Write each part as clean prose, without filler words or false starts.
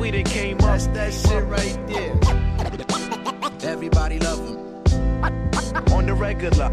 we done came up. That's that shit right there. Everybody love him. On the regular.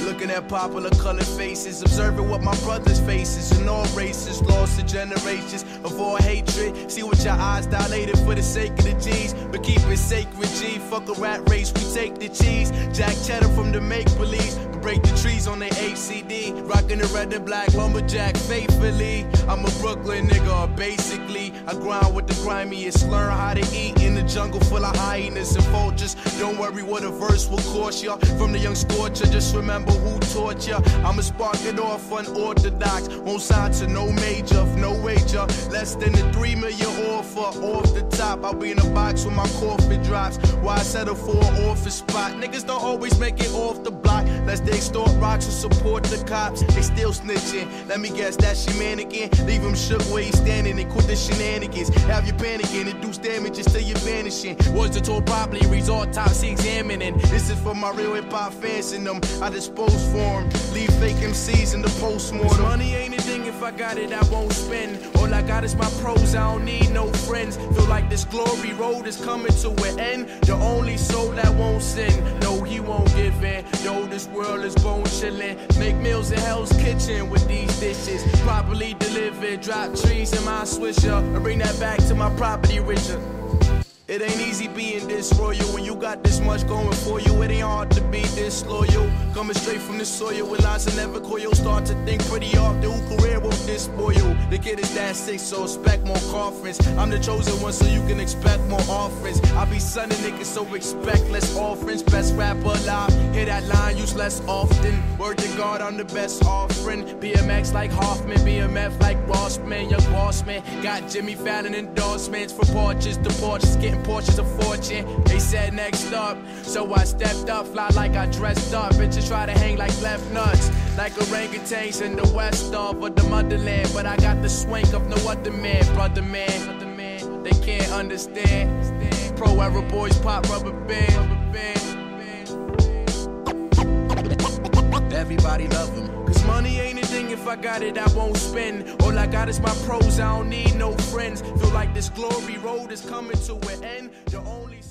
Looking at popular colored faces, observing what my brothers faces in all races, lost to generations of all hatred. See what your eyes dilated for the sake of the G's, but keep it sacred, G. Fuck a rat race, we take the cheese. Jack Cheddar from the make-believe, but break the trees on the HCD. Rocking the red and black lumberjack faithfully. I'm a Brooklyn nigga, basically. I grind with the grimiest, learn how to eat in the jungle full of hyenas and vultures. Don't worry what a verse will cost ya. From the young scorcher, just remember who taught ya. I'ma spark it off unorthodox. Won't sign to no major, no wager. Less than the 3 million offer. Off the top, I'll be in a box when my coffin drops. Why settle for an office spot? Niggas don't always make it off the block. Lest they extort rocks or support the cops. They still snitching. Let me guess, that's your mannequin. Leave him shook where he's standing and quit the shenanigans. Have you panicking, induce damages till you're vanishing. Was the tour properly, resort autopsy examining. This is for my real hip hop fans in them. I dispose for them. Leave fake MCs in the postmortem. Money ain't a thing, if I got it, I won't spend. All I got is my pros, I don't need no friends. Feel like this glory road is coming to an end. The only soul that won't sin, no, he won't give in. Yo, this world is bone chillin'. Make meals in Hell's Kitchen with these dishes. Properly delivered, drop trees in my swisher. And bring that back to my property richer. It ain't easy being this royal when you got this much going for you. It ain't hard to be this loyal. Coming straight from the soil with lines that never coil. Start to think pretty often, who career won't this spoil? The kid is that sick, so expect more coffins. I'm the chosen one, so you can expect more offerings. I be sunning niggas, so expect less offerings. Best rapper alive, hear that line used less often. Word to God, I'm the best offering. BMX like Hoffman, BMF like Rossman. Young boss man, got Jimmy Fallon endorsements for porches to porches, getting Porsches of fortune. They said next up, so I stepped up, fly like I dressed up. Bitches try to hang like left nuts, like orangutans in the west of the motherland. But I got the swank of no other man, brother man. They can't understand. Pro era boys pop rubber band. Everybody love him. Cause money ain't a thing, if I got it, I won't spend. All I got is my pros, I don't need no friends. Feel like this glory road is coming to an end. The only